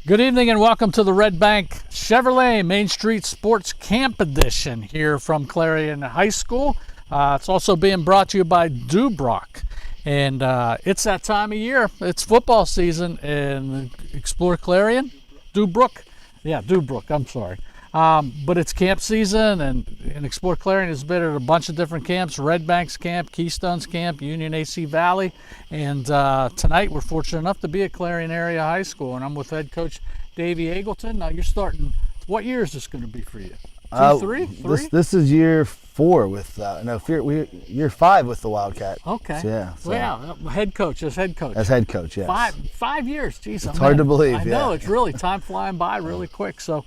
Good evening and welcome to the Redbank Chevrolet Main Street Sports Camp Edition here from Clarion High School. It's also being brought to you by Dubrock. And it's that time of year. It's football season in exploreClarion? Dubrook? Yeah, Dubrook, I'm sorry. But it's camp season, and exploreClarion has been at a bunch of different camps: Redbank's camp, Keystone's camp, Union AC Valley, and tonight we're fortunate enough to be at Clarion Area High School, and I'm with head coach Davey Eggleton. Now you're starting. What year is this going to be for you? Three? This is year 4 with year 5 with the Wildcat. Okay. So, head coach. As head coach. As head coach, yes. 5 years. Jeez, it's hard to believe. I know, it's really time flying by really quick. So.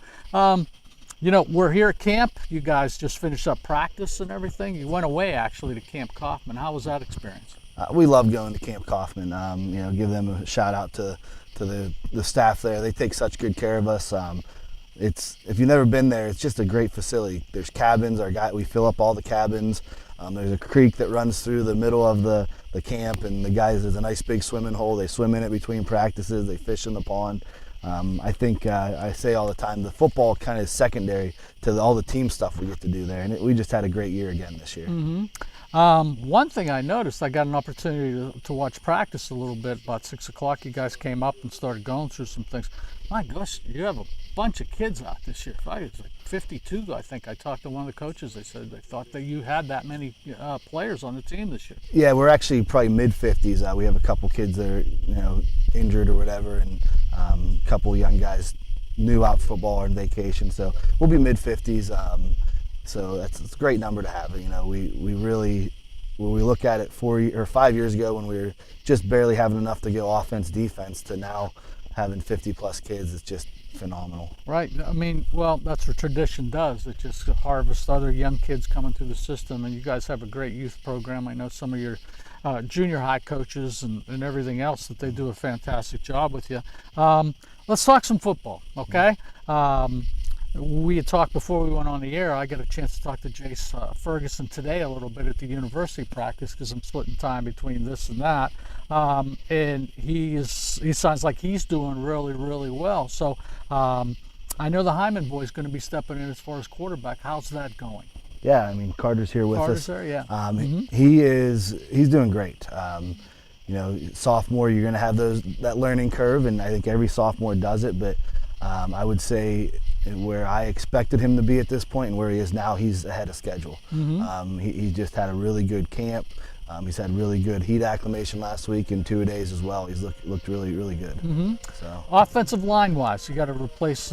You know, we're here at camp. You guys just finished up practice and everything. You went away actually to Camp Kaufman. How was that experience? We love going to Camp Kaufman. Give them a shout out to the staff there. They take such good care of us. If you've never been there, it's just a great facility. There's cabins. We fill up all the cabins. There's a creek that runs through the middle of the camp, and there's a nice big swimming hole. They swim in it between practices. They fish in the pond. I think I say all the time, the football kind of is secondary to all the team stuff we get to do there, and we just had a great year again this year. Mm-hmm. One thing I noticed, I got an opportunity to watch practice a little bit. About 6 o'clock, you guys came up and started going through some things. My gosh, you have a bunch of kids out this year. It's like 52, I think. I talked to one of the coaches. They said they thought that you had that many players on the team this year. Yeah, we're actually probably mid-50s. We have a couple kids that are injured or whatever, and a couple young guys new out football or on vacation. So we'll be mid-50s. So it's a great number to have. We really, when we look at it 5 years ago when we were just barely having enough to go offense, defense, to now having 50-plus kids, it's just phenomenal. Right. I mean, well, that's what tradition does. It just harvests other young kids coming through the system, and you guys have a great youth program. I know some of your junior high coaches and everything else, that they do a fantastic job with you. Let's talk some football, okay? We had talked before we went on the air. I got a chance to talk to Jace Ferguson today a little bit at the university practice, because I'm splitting time between this and that. And he sounds like he's doing really, really well. So I know the Hyman boy's going to be stepping in as far as quarterback. How's that going? Yeah, I mean, Carter's here with us. Carter's there, yeah. He's doing great. Sophomore, you're going to have that learning curve, and I think every sophomore does it. But I would say where I expected him to be at this point and where he is now, he's ahead of schedule. He just had a really good camp. He's had really good heat acclimation last week and 2 days as well. He's looked really, really good. So offensive line wise, you got to replace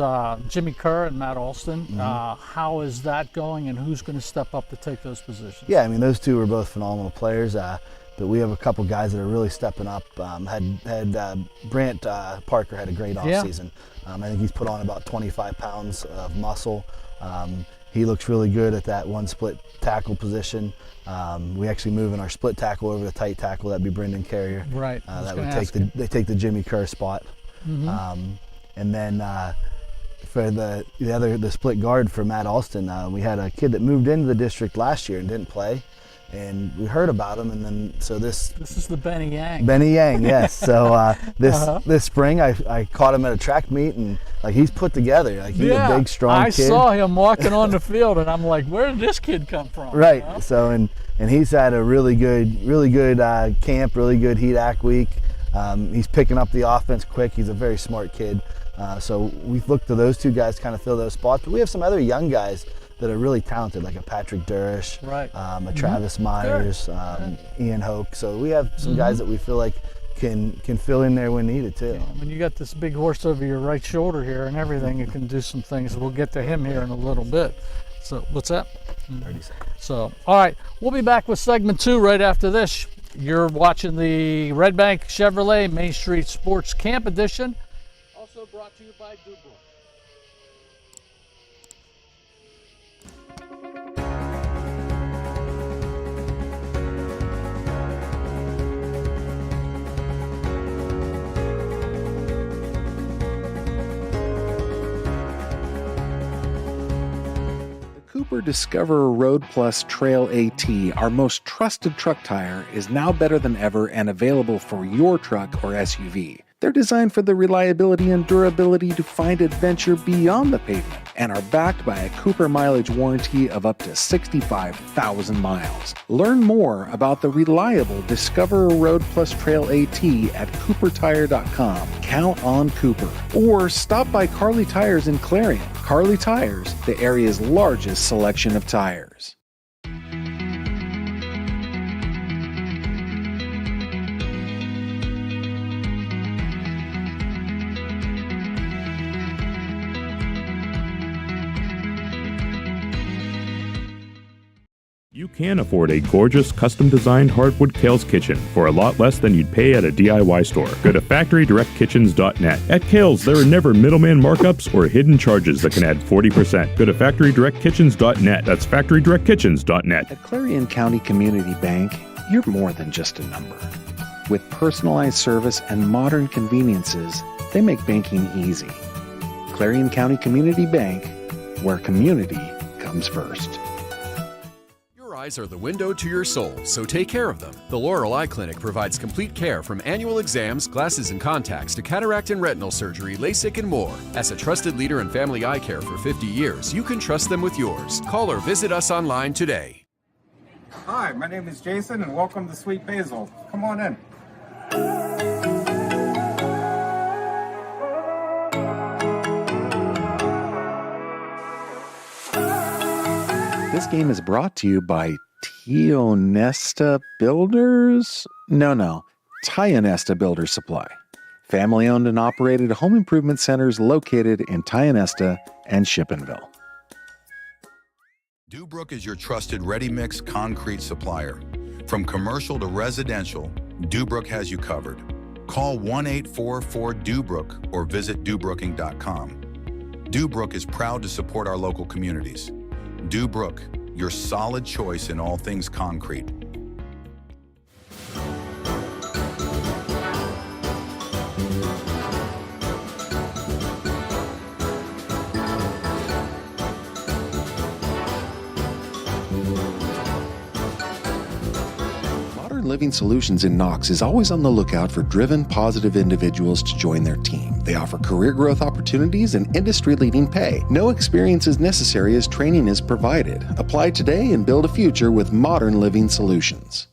Jimmy Kerr and Matt Alston. How is that going, and who's going to step up to take those positions? Yeah, I mean, those two are both phenomenal players. But we have a couple guys that are really stepping up. Brant Parker had a great offseason. I think he's put on about 25 pounds of muscle. He looks really good at that one split tackle position. We actually moving our split tackle over to tight tackle. That'd be Brendan Carrier. Right. That would take the Jimmy Kerr spot. And then for the split guard for Matt Alston, we had a kid that moved into the district last year and didn't play. And we heard about him, and then this is the Benny Yang. Benny Yang, yes. So this spring, I caught him at a track meet, and he's put together. He's a big, strong kid. I saw him walking on the field, and I'm like, where did this kid come from? Right. So and he's had a really good camp, really good heat act week. He's picking up the offense quick. He's a very smart kid. So we've looked to those two guys kind of fill those spots, but we have some other young guys that are really talented, like a Patrick Durish, a Travis Myers, Ian Hoke. So we have some guys that we feel like can fill in there when needed too. Yeah, when you got this big horse over your right shoulder here and everything, you can do some things. We'll get to him here in a little bit. So what's that? 30 seconds. So, all right, we'll be back with segment 2 right after this. You're watching the Redbank Chevrolet Main Street Sports Camp Edition, also brought to you by Dubrock. Cooper Discoverer Road Plus Trail AT, our most trusted truck tire, is now better than ever and available for your truck or SUV. They're designed for the reliability and durability to find adventure beyond the pavement and are backed by a Cooper mileage warranty of up to 65,000 miles. Learn more about the reliable Discoverer Road Plus Trail AT at CooperTire.com. Count on Cooper. Or stop by Carly Tires in Clarion. Carly Tires, the area's largest selection of tires. You can afford a gorgeous, custom-designed hardwood Kale's Kitchen for a lot less than you'd pay at a DIY store. Go to FactoryDirectKitchens.net. At Kale's, there are never middleman markups or hidden charges that can add 40%. Go to FactoryDirectKitchens.net. That's FactoryDirectKitchens.net. At Clarion County Community Bank, you're more than just a number. With personalized service and modern conveniences, they make banking easy. Clarion County Community Bank, where community comes first. Eyes are the window to your soul, so take care of them. The Laurel Eye Clinic provides complete care from annual exams, glasses and contacts to cataract and retinal surgery, LASIK, and more. As a trusted leader in family eye care for 50 years, you can trust them with yours. Call or visit us online today. Hi, my name is Jason, and welcome to Sweet Basil. Come on in. This game is brought to you by Tionesta Builders? No, Tionesta Builders Supply. Family-owned and operated home improvement centers located in Tionesta and Shippenville. Dubrook is your trusted ready-mix concrete supplier. From commercial to residential, Dubrook has you covered. Call 1-844-DUBROOK or visit dubrooking.com. Dubrook is proud to support our local communities. Dubrook, your solid choice in all things concrete. Modern Living Solutions in Knox is always on the lookout for driven, positive individuals to join their team. They offer career growth opportunities and industry-leading pay. No experience is necessary as training is provided. Apply today and build a future with Modern Living Solutions.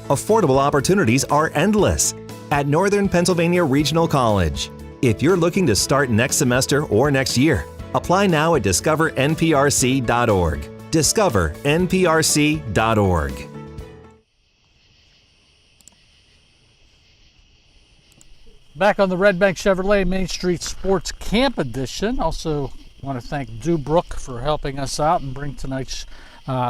Affordable opportunities are endless at Northern Pennsylvania Regional College. If you're looking to start next semester or next year, apply now at discovernprc.org. discovernprc.org. Back on the Redbank Chevrolet Main Street Sports Camp Edition. Also want to thank Dubrook for helping us out and bring tonight's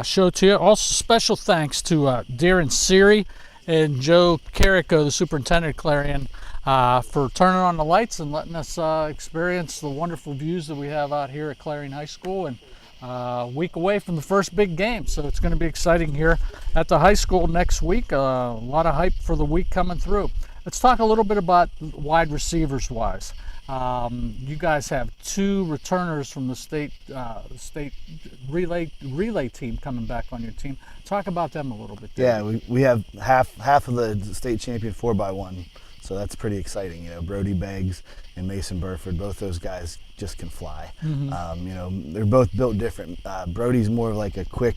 show to you. Also special thanks to Darren Seary and Joe Carrico, the superintendent of Clarion, for turning on the lights and letting us experience the wonderful views that we have out here at Clarion High School, and a week away from the first big game. So it's going to be exciting here at the high school next week. A lot of hype for the week coming through. Let's talk a little bit about wide receivers wise. You guys have two returners from the state relay team coming back on your team. Talk about them a little bit. Yeah, we have half of the state champion 4x1, so that's pretty exciting. You know, Brody Beggs and Mason Burford, both those guys just can fly. Mm-hmm. You know, they're both built different. Brody's more of like a quick,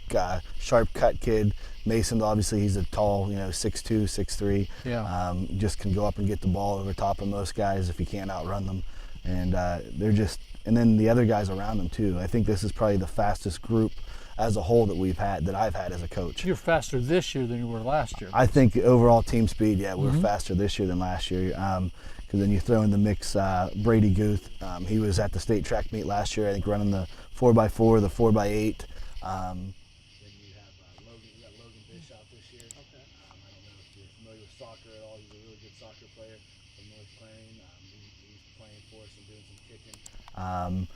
sharp cut kid. Mason, obviously, he's a tall, 6'2", 6'3". Yeah. Just can go up and get the ball over top of most guys if he can't outrun them. And and then the other guys around them too. I think this is probably the fastest group as a whole that I've had as a coach. You're faster this year than you were last year. I think overall team speed, we're faster this year than last year. Because then you throw in the mix Brady Guth. He was at the state track meet last year, I think, running the 4x4, the 4x8.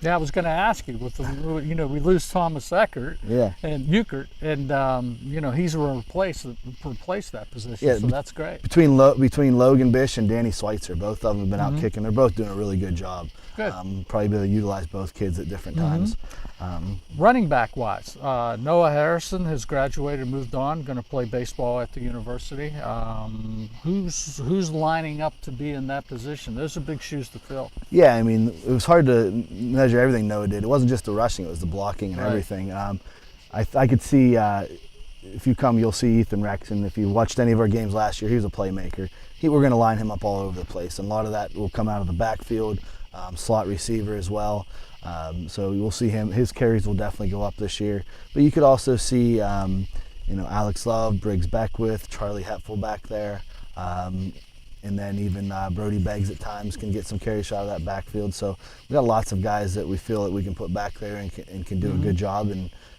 Yeah, I was going to ask you with the, we lose Thomas Eckert and Euchert, and he's replace that position. Yeah, so that's great. Between Logan Bish and Danny Schweitzer, both of them have been out kicking. They're both doing a really good job. Good. Probably be able to utilize both kids at different times. Running back wise, Noah Harrison has graduated and moved on, going to play baseball at the university. Who's lining up to be in that position? Those are big shoes to fill. Yeah, I mean, it was hard to measure everything Noah did. It wasn't just the rushing, it was the blocking and everything. I could see, if you come, you'll see Ethan Rex, and if you watched any of our games last year, he was a playmaker. We're going to line him up all over the place, and a lot of that will come out of the backfield, slot receiver as well. So we'll see him. His carries will definitely go up this year. But you could also see, Alex Love, Briggs Beckwith, Charlie Hetful back there. And then even Brody Beggs at times can get some carries out of that backfield. So we've got lots of guys that we feel that we can put back there and can do a good job,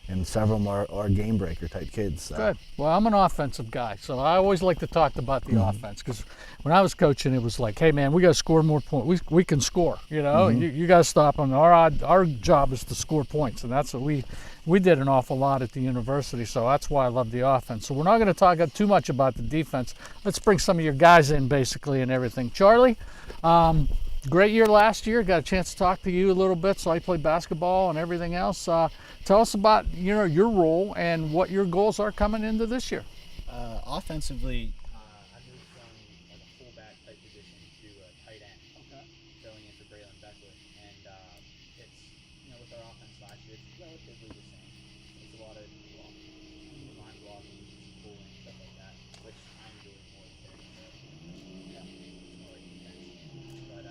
and several more are game breaker type kids. So. Good. Well, I'm an offensive guy, so I always like to talk about the offense, because when I was coaching, it was like, hey man, we got to score more points. We can score, you got to stop them. Our job is to score points, and that's what we did an awful lot at the university, so that's why I love the offense. So we're not going to talk too much about the defense. Let's bring some of your guys in, basically, and everything. Charlie, great year last year. Got a chance to talk to you a little bit, so I played basketball and everything else. Tell us about your role and what your goals are coming into this year. Offensively, I moved from like a fullback type position to a tight end, filling in for Braylon Beckwith, and it's with our offense last year, it's relatively the same. It's a lot of line blocking, pulling, stuff like that, which I'm doing more than it's more like defense. But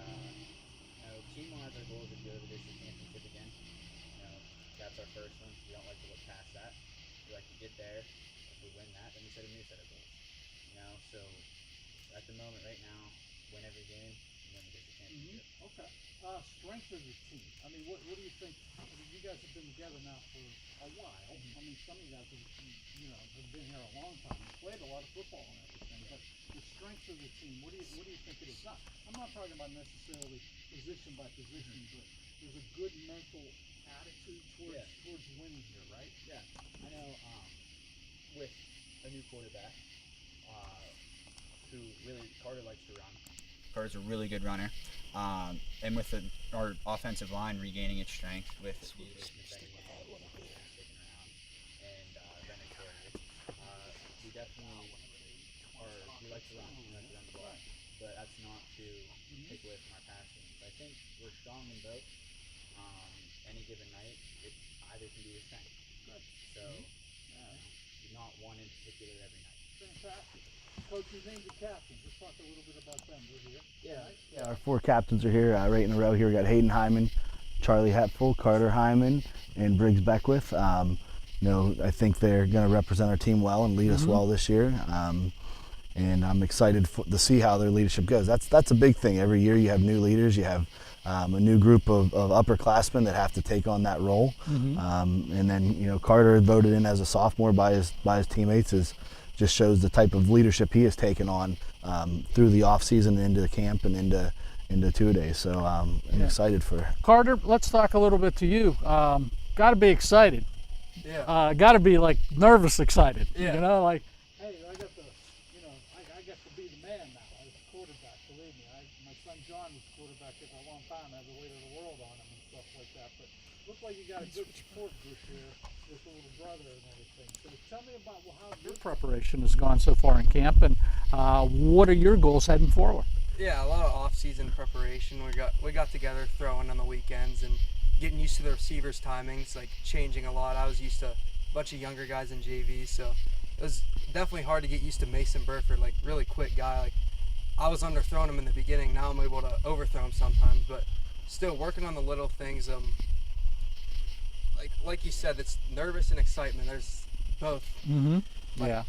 team-wise, our goal is to go to the district championship again. That's our first one. We don't like to look past that. We like to get there. If we win that, then we set a new set of goals. So at the moment right now, win every game, and then we get the championship. Okay. Strength of the team. I mean, what do you think? You guys have been together now for a while. I mean, some of you guys have been here a long time. You've played a lot of football and everything. But the strength of the team, what do you think it is? I'm not talking about necessarily position by position, but there's a good mental attitude towards winning here, right? Yeah. I know with a new quarterback who really, Carter likes to run. Carter's a really good runner. And with our offensive line regaining its strength with sticking around and Bennett Carrier, we definitely we like to run. We like to run the ball. But that's not to take away from our passing. So I think we're strong in both. Any given night, it either can be a strength. So, not one in particular every night. Fantastic. Coach, you named the captains. Let's talk a little bit about them. They're here. Yeah, our 4 captains are here, right in a row here. We got Hayden Hyman, Charlie Hetful, Carter Hyman, and Briggs Beckwith. I think they're going to represent our team well and lead us well this year. And I'm excited to see how their leadership goes. That's a big thing. Every year you have new leaders. You have a new group of upperclassmen that have to take on that role. And then Carter voted in as a sophomore by his teammates just shows the type of leadership he has taken on through the off season, into the camp, and into two-a-days. So I'm excited for Carter. Let's talk a little bit to you. Got to be excited. Yeah. Got to be like nervous excited. Yeah. Like, hey, I got to be the man now as a quarterback. Believe me, my son John was quarterback for a long time. I had the weight of the world on him and stuff like that. But looks like you got a good support group here with the little brother and everything. So tell me about how your preparation has gone so far in camp, and what are your goals heading forward? Yeah, a lot of off-season preparation. We got together throwing on the weekends and getting used to the receivers' timings, like changing a lot. I was used to a bunch of younger guys in JV, so it was definitely hard to get used to Mason Burford, like really quick guy. Like I was underthrowing him in the beginning. Now I'm able to overthrow him sometimes, but still working on the little things. Like you said, it's nervous and excitement. There's both. Yeah.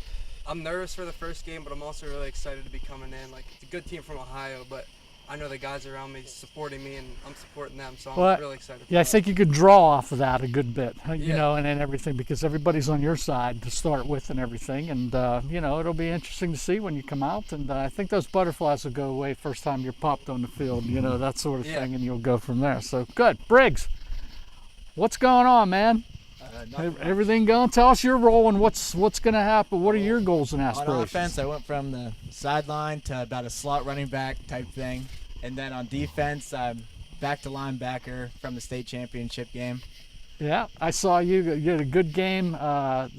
I'm nervous for the first game, but I'm also really excited to be coming in. Like, it's a good team from Ohio, but I know the guys around me supporting me, and I'm supporting them, so I'm Well, really excited. Yeah, I think you could draw off of that a good bit, you Yeah. know, and everything, because everybody's on your side to start with and everything. And, you know, it'll be interesting to see when you come out. And I think those butterflies will go away first time you're popped on the field, you know, that sort of thing, and you'll go from there. So good. Briggs, what's going on, man? Everything going? Tell us your role and what's going to happen. What are your goals and aspirations? On offense, I went from the sideline to about a slot running back type thing. And then on defense, I'm back to linebacker from the state championship game. Yeah, I saw you had a good game at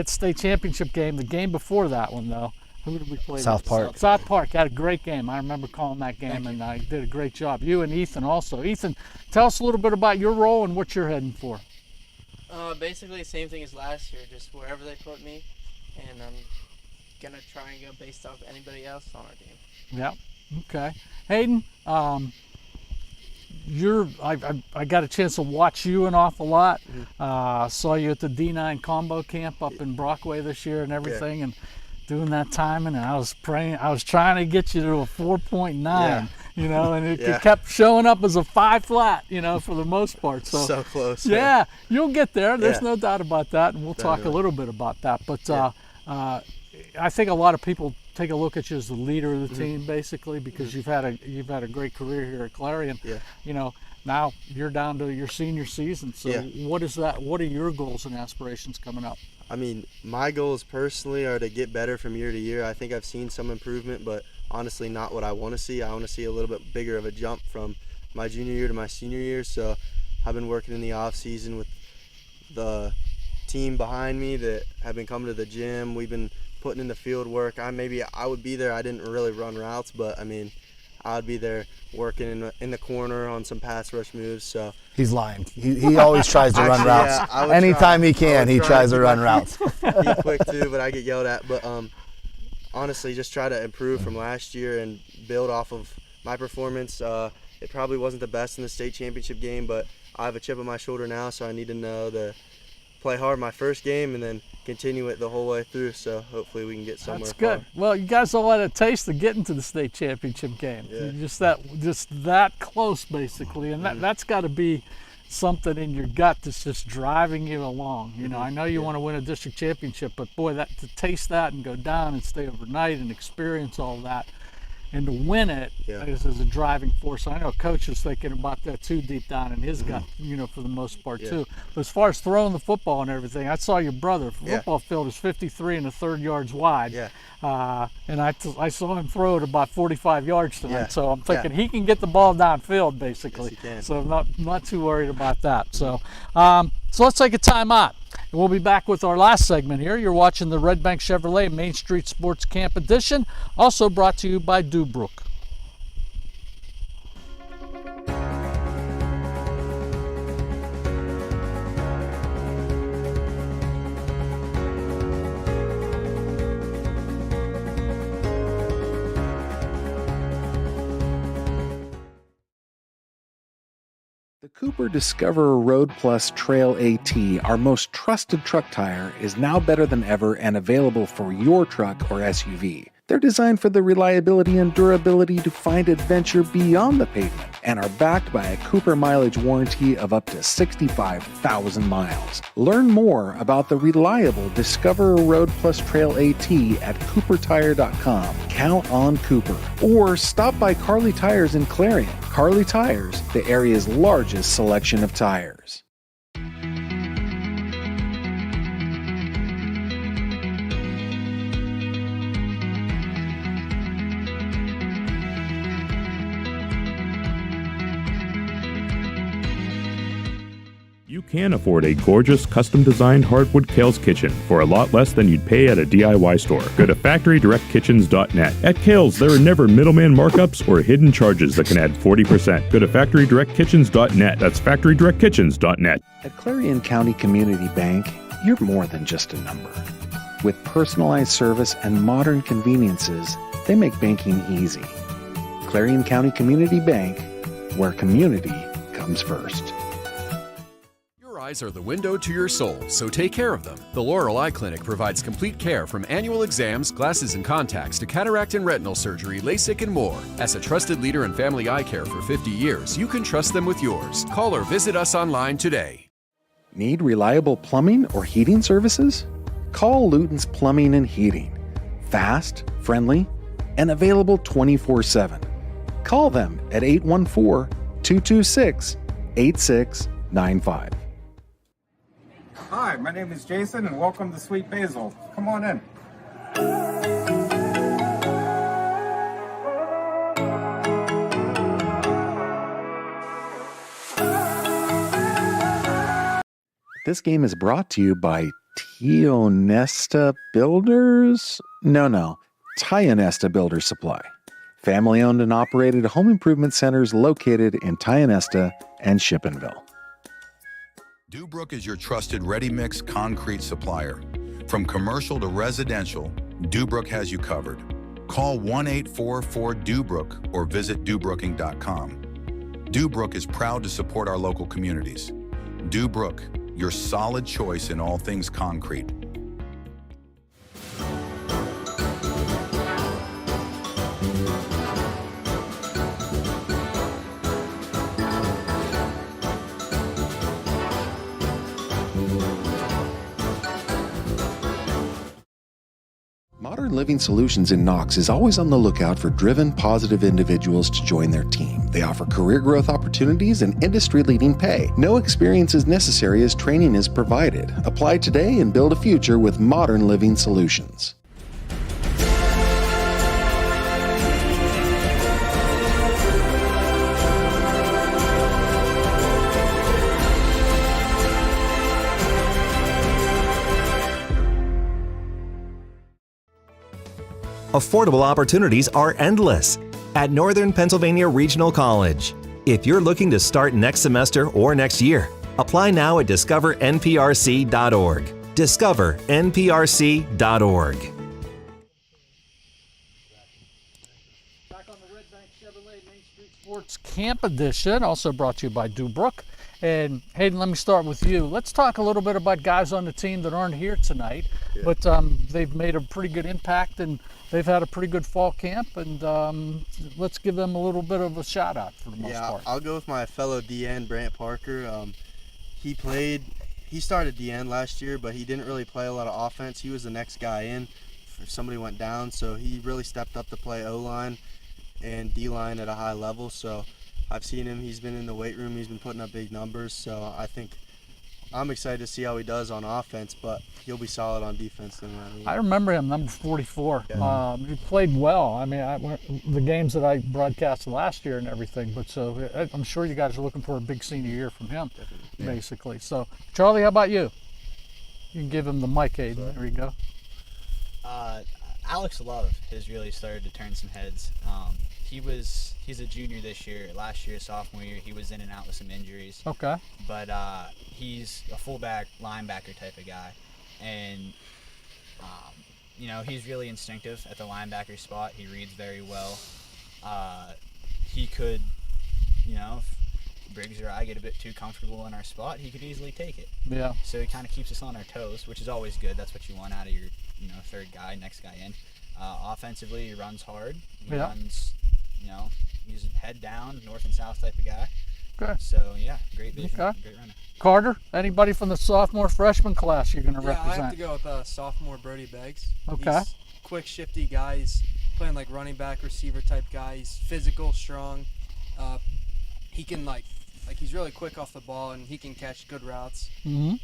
state championship game. The game before that one, though, who did we play? South Park. South Park had a great game. I remember calling that game, and you did a great job. You and Ethan also. Ethan, tell us a little bit about your role and what you're heading for. Basically, same thing as last year, just wherever they put me, and I'm gonna try and go based off anybody else on our team. Yeah. Okay. Hayden, I got a chance to watch you an awful lot. Saw you at the D9 combo camp up in Brockway this year and everything, and doing that timing, and I was trying to get you to a 4.9, you know, and it kept showing up as a 5 flat, you know, for the most part. So close. Yeah, you'll get there. There's no doubt about that, and we'll talk a little bit about that. But I think a lot of people take a look at you as the leader of the team, basically, because you've had a great career here at Clarion. You know, now you're down to your senior season. So what is that? What are your goals and aspirations coming up? I mean, my goals personally are to get better from year to year. I think I've seen some improvement, but honestly not what I want to see. I want to see a little bit bigger of a jump from my junior year to my senior year. So I've been working in the off season with the team behind me that have been coming to the gym. We've been putting in the field work. I would be there. I didn't really run routes, but I mean, I would be there working in the corner on some pass rush moves. So he's lying. He always tries to run routes. Anytime he can, he tries to run routes. Be quick too, but I get yelled at. But honestly, just try to improve from last year and build off of my performance. It probably wasn't the best in the state championship game, but I have a chip on my shoulder now, so I need to know to play hard my first game and then continue it the whole way through. So hopefully we can get somewhere. That's good. Well, you guys all had a taste of getting to the state championship game. You're just that close, basically, and that's got to be something in your gut that's just driving you along. You know, I know you want to win a district championship, but boy, to taste that and go down and stay overnight and experience all that, and to win it is a driving force. I know Coach is thinking about that too, deep down in his gut, you know, for the most part too. But as far as throwing the football and everything, I saw your brother. Football field is 53 1/3 yards wide, and I saw him throw it about 45 yards tonight. So I'm thinking he can get the ball downfield, basically. Yes, he can. So I'm not too worried about that. So so let's take a time out. And we'll be back with our last segment here. You're watching the Redbank Chevrolet Main Street Sports Camp Edition, also brought to you by Dubrook. The Cooper Discoverer Road Plus Trail AT, our most trusted truck tire, is now better than ever and available for your truck or SUV. They're designed for the reliability and durability to find adventure beyond the pavement and are backed by a Cooper mileage warranty of up to 65,000 miles. Learn more about the reliable Discoverer Road Plus Trail AT at CooperTire.com. Count on Cooper. Or stop by Carly Tires in Clarion. Carly Tires, the area's largest selection of tires. You can afford a gorgeous, custom-designed hardwood Kales kitchen for a lot less than you'd pay at a DIY store. Go to FactoryDirectKitchens.net. At Kales, there are never middleman markups or hidden charges that can add 40%. Go to FactoryDirectKitchens.net. That's FactoryDirectKitchens.net. At Clarion County Community Bank, you're more than just a number. With personalized service and modern conveniences, they make banking easy. Clarion County Community Bank, where community comes first. Your eyes are the window to your soul, so take care of them. The Laurel Eye Clinic provides complete care from annual exams, glasses and contacts to cataract and retinal surgery, LASIK, and more. As a trusted leader in family eye care for 50 years, you can trust them with yours. Call or visit us online today. Need reliable plumbing or heating services? Call Luton's Plumbing and Heating. Fast, friendly, and available 24/7. Call them at 814-226-8695. Hi, my name is Jason, and welcome to Sweet Basil. Come on in. This game is brought to you by Tionesta Builders? No, Tionesta Builders Supply. Family-owned and operated home improvement centers located in Tionesta and Shippenville. Dubrook is your trusted ready-mix concrete supplier. From commercial to residential, Dubrook has you covered. Call 1-844-DUBROOK or visit DuBrooking.com. Dubrook is proud to support our local communities. Dubrook, your solid choice in all things concrete. Modern Living Solutions in Knox is always on the lookout for driven, positive individuals to join their team. They offer career growth opportunities and industry-leading pay. No experience is necessary as training is provided. Apply today and build a future with Modern Living Solutions. Affordable opportunities are endless at Northern Pennsylvania Regional College. If you're looking to start next semester or next year, apply now at discovernprc.org. discovernprc.org. Back on the Redbank Chevrolet Main Street Sports Camp Edition, also brought to you by Dubrook. And Hayden, let me start with you. Let's talk a little bit about guys on the team that aren't here tonight, but they've made a pretty good impact and they've had a pretty good fall camp. And let's give them a little bit of a shout out for the most part. I'll go with my fellow DN, Brant Parker. He started DN last year, but he didn't really play a lot of offense. He was the next guy in if somebody went down, so he really stepped up to play O-line and D-line at a high level. So I've seen him. He's been in the weight room. He's been putting up big numbers. So I think I'm excited to see how he does on offense, but he'll be solid on defense. I remember him, number 44. Yeah. He played well. I mean, the games that I broadcast last year and everything. But so I'm sure you guys are looking for a big senior year from him, basically. So Charlie, how about you? You can give him the mic, Aiden. There you go. Alex Love has really started to turn some heads. He's a junior this year. Last year, sophomore year, he was in and out with some injuries. Okay. But he's a fullback, linebacker type of guy, and he's really instinctive at the linebacker spot. He reads very well. He could, if Briggs or I get a bit too comfortable in our spot, he could easily take it. Yeah. So he kind of keeps us on our toes, which is always good. That's what you want out of your, third guy, next guy in. Offensively, he runs hard. He runs, he's head down, north and south type of guy. Okay. So, great vision, great runner. Carter, anybody from the sophomore freshman class you're going to represent? I have to go with sophomore Brody Beggs. Okay. He's quick, shifty guy. He's playing like running back, receiver type guy. He's physical, strong. He can he's really quick off the ball, and he can catch good routes. Mm-hmm.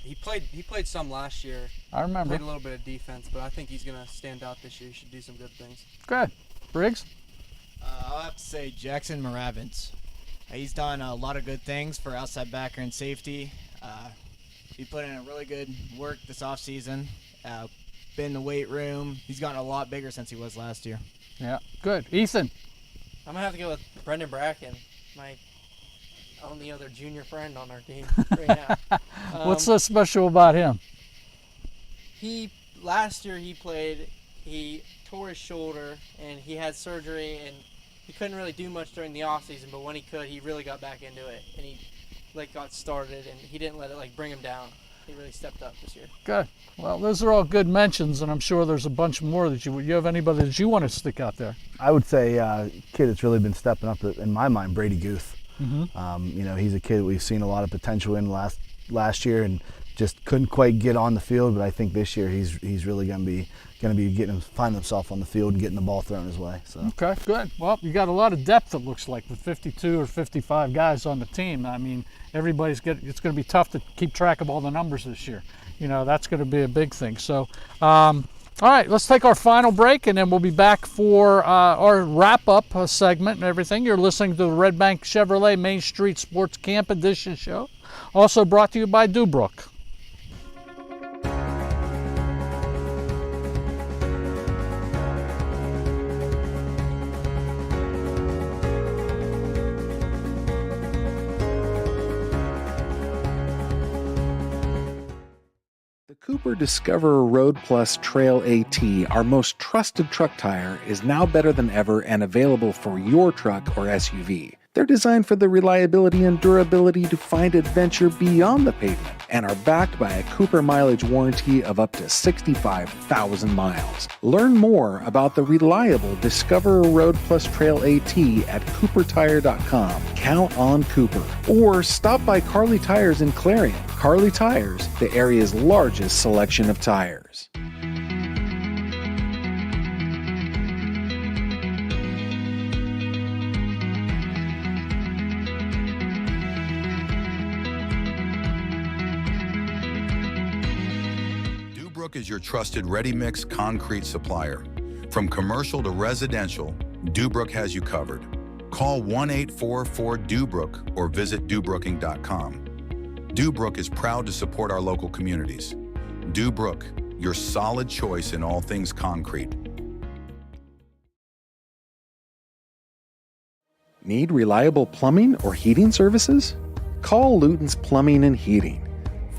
He played some last year. I remember. Played a little bit of defense, but I think he's going to stand out this year. He should do some good things. Good. Briggs? I'll have to say Jackson Maravins. He's done a lot of good things for outside backer and safety. He put in a really good work this offseason. Been in the weight room. He's gotten a lot bigger since he was last year. Yeah, good. Ethan? I'm going to have to go with Brendan Bracken, my only other junior friend on our team right now. What's so special about him? Last year he tore his shoulder and he had surgery, and he couldn't really do much during the off season, but when he could, he really got back into it, and got started, and he didn't let it bring him down. He really stepped up this year. Good. Well, those are all good mentions, and I'm sure there's a bunch more that you have anybody that you want to stick out there. I would say kid that's really been stepping up in my mind, Brady Guth. He's a kid we've seen a lot of potential in last year and just couldn't quite get on the field, but I think this year he's really going to be finding himself on the field and getting the ball thrown his way. So. Okay, good. Well, you got a lot of depth, it looks like, with 52 or 55 guys on the team. I mean, it's going to be tough to keep track of all the numbers this year. That's going to be a big thing. So, all right, let's take our final break, and then we'll be back for our wrap-up segment and everything. You're listening to the Redbank Chevrolet Main Street Sports Camp Edition show, also brought to you by Dubrook. Cooper Discoverer Road Plus Trail AT, our most trusted truck tire, is now better than ever and available for your truck or SUV. They're designed for the reliability and durability to find adventure beyond the pavement and are backed by a Cooper mileage warranty of up to 65,000 miles. Learn more about the reliable Discoverer Road Plus Trail AT at CooperTire.com. Count on Cooper. Or stop by Carly Tires in Clarion. Carly Tires, the area's largest selection of tires. Dubrook is your trusted ready-mix concrete supplier. From commercial to residential, Dubrook has you covered. Call 1-844-DUBROOK or visit DuBrooking.com. Dubrook is proud to support our local communities. Dubrook, your solid choice in all things concrete. Need reliable plumbing or heating services? Call Luton's Plumbing and Heating.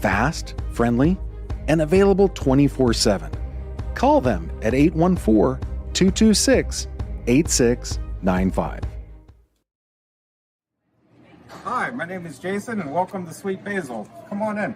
Fast, friendly, and available 24/7. Call them at 814-226-8695. Hi, my name is Jason, and welcome to Sweet Basil. Come on in.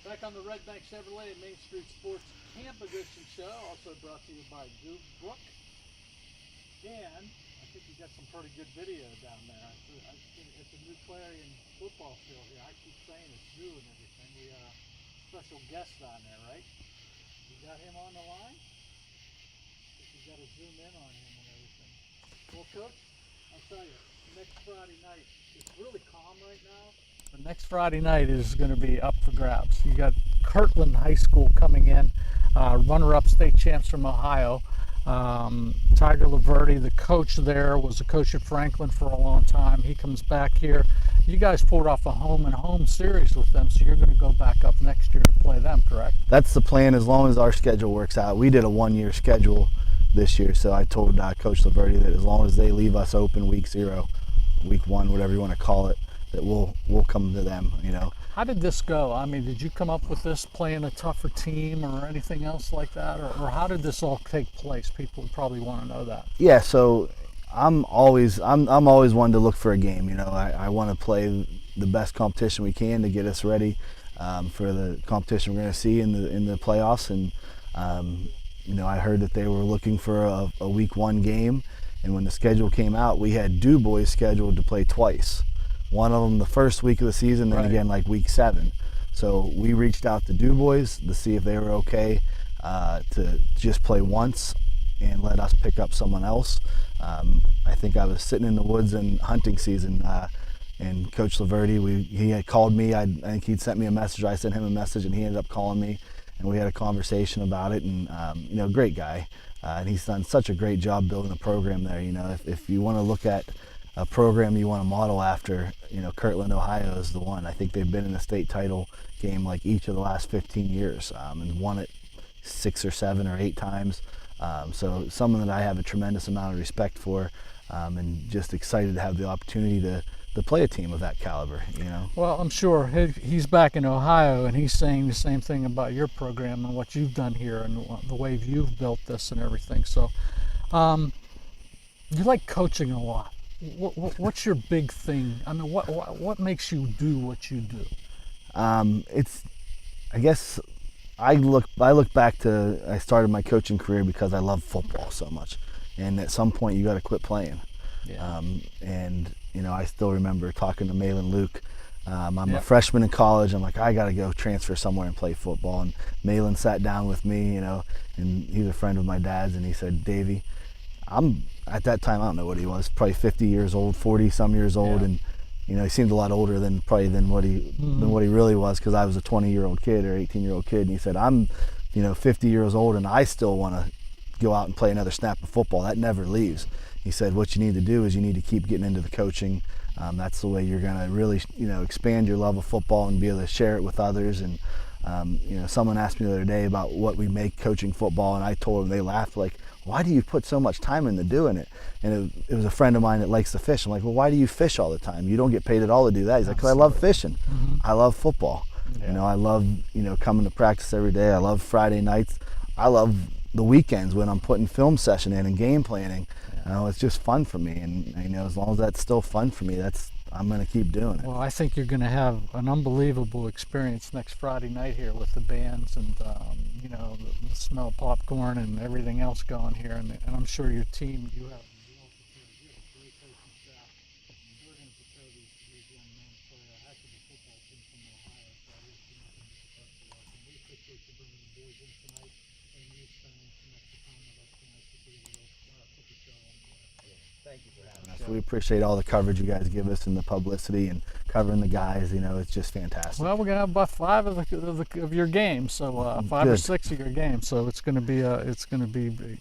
Back on the Redbank Chevrolet Main Street Sports Camp Edition show, also brought to you by Dubrook. And I think you got some pretty good video down there. It's a new Clarion football field here. I keep saying it's new and everything. We got a special guest on there, right? You got him on the line? I think you got to zoom in on him and everything. Well, Coach, I'll tell you, next Friday night, it's really calm right now. The next Friday night is going to be up for grabs. You got Kirtland High School coming in, runner-up state champs from Ohio. Tiger Laverty, the coach there, was the coach at Franklin for a long time. He comes back here. You guys pulled off a home-and-home series with them, so you're going to go back up next year to play them, correct? That's the plan as long as our schedule works out. We did a one-year schedule this year, so I told Coach Laverty that as long as they leave us open week 0, week 1, whatever you want to call it, that we'll come to them, How did this go? I mean, did you come up with this playing a tougher team or anything else like that? Or how did this all take place? People would probably want to know that. Yeah, so I'm always one to look for a game. I want to play the best competition we can to get us ready for the competition we're going to see in the playoffs. And I heard that they were looking for a week 1 game, and when the schedule came out, we had Du Bois scheduled to play twice. One of them the first week of the season, then again week 7. So we reached out to Du Bois to see if they were okay to just play once and let us pick up someone else. I think I was sitting in the woods in hunting season, and Coach Laverty, he had called me. I think he'd sent me a message. I sent him a message, and he ended up calling me, and we had a conversation about it. And great guy, and he's done such a great job building the program there. If you want to look at a program you want to model after, Kirtland, Ohio is the one. I think they've been in the state title game like each of the last 15 years and won it 6 or 7 or 8 times. So someone that I have a tremendous amount of respect for, and just excited to have the opportunity to play a team of that caliber. Well, I'm sure he's back in Ohio, and he's saying the same thing about your program and what you've done here and the way you've built this and everything. So you like coaching a lot. What's your big thing? I mean, what makes you do what you do? I guess I look back to, I started my coaching career because I love football so much, and at some point you got to quit playing. Yeah. And I still remember talking to Malin Luke. I'm a freshman in college. I'm like, I got to go transfer somewhere and play football. And Malin sat down with me, and he's a friend of my dad's, and he said, Davey, at that time, I don't know what he was, probably 50 years old, 40 some years old, and he seemed a lot older than what he really was, because I was a 20-year-old kid or 18-year-old kid. And he said, I'm 50 years old, and I still want to go out and play another snap of football. That never leaves. He said, what you need to do is you need to keep getting into the coaching. That's the way you're going to really expand your love of football and be able to share it with others. And someone asked me the other day about what we make coaching football, and I told them, they laughed like, why do you put so much time into doing it? And it was a friend of mine that likes to fish. I'm like, well, why do you fish all the time? You don't get paid at all to do that. He's like, because I love fishing. Mm-hmm. I love football. Yeah. I love coming to practice every day. I love Friday nights. I love the weekends when I'm putting film session in and game planning. It's just fun for me, and as long as that's still fun for me, I'm going to keep doing it. Well, I think you're going to have an unbelievable experience next Friday night here with the bands and the smell of popcorn and everything else going here, and I'm sure your team, you have great coaching staff. We're going to prepare these young men for a heck of a football team from Ohio, so I wish you nothing but the best of luck. And we appreciate you bringing the boys in tonight and you spending some extra time with us tonight to be able to put the show on the air. Thank you for having us. We appreciate all the coverage you guys give us and the publicity and covering the guys. It's just fantastic. Well, we're gonna have about 5 of your games, so 5 or 6 of your games. So it's gonna be a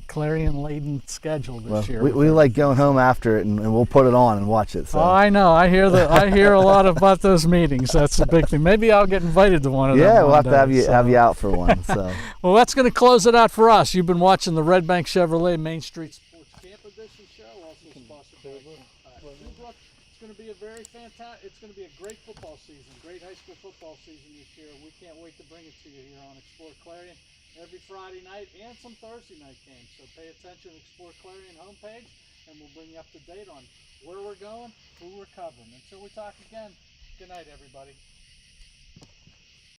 Clarion laden schedule this year. We like going home after it, and we'll put it on and watch it. So. Oh, I know. I hear a lot about those meetings. That's a big thing. Maybe I'll get invited to one of them. Yeah, we'll have to have you out for one. So. Well, that's gonna close it out for us. You've been watching the Redbank Chevrolet Main Street Sports Camp Edition show, also sponsored by Redbank. It's going to be a very fantastic. It's going to be a great football season, great high school football season this year. We can't wait to bring it to you here on Explore Clarion every Friday night and some Thursday night games. So pay attention to Explore Clarion homepage, and we'll bring you up to date on where we're going, who we're covering. Until we talk again, good night, everybody.